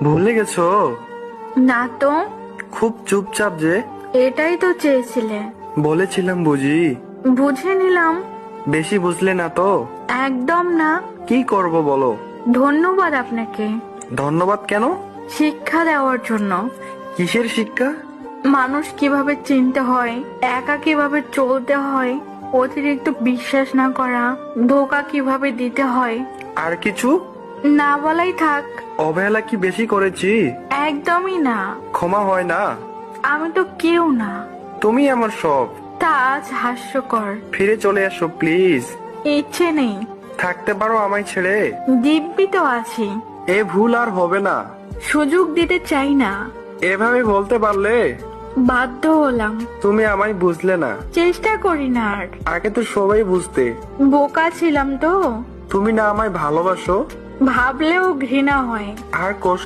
ভুলে গেছো? না তো। খুব চুপচাপ যে। এটাই তো চেয়েছিলে। বলেছিলাম বুঝি। বুঝে নিলাম। বেশি বুঝলে না তো? একদম না। কি করব বলো? ধন্যবাদ আপনাকে ধন্যবাদ কেন? শিক্ষা দেওয়ার জন্য। কিসের শিক্ষা? মানুষ কিভাবে চিনতে হয়, একা কিভাবে চলতে হয়, অতিরিক্ত বিশ্বাস না করা, ধোকা কিভাবে দিতে হয়। আর কিছু? না বলাই থাক। অবহেলা কি বেশি করেছি? একদমই না। ক্ষমা হয় না? আমি তো কেউ না। তুমি আমার সব। তা আজ হাস্যকর। ফিরে চলে আসো প্লিজ। ইচ্ছে নেই। থাকতে পারো আমায় ছেড়ে? দিব্যি তো আছি। এ ভুল আর হবে না। সুযোগ দিতে চাই না। এভাবে বলতে পারলে? বাধ্য হলাম। তুমি আমায় বুঝলে না। চেষ্টা করি না আর। আগে তো সবাই বুঝতে। বোকা ছিলাম তো। তুমি না আমায় ভালোবাসো? ভাবলেও ঘৃণা হয়। আর কষ্ট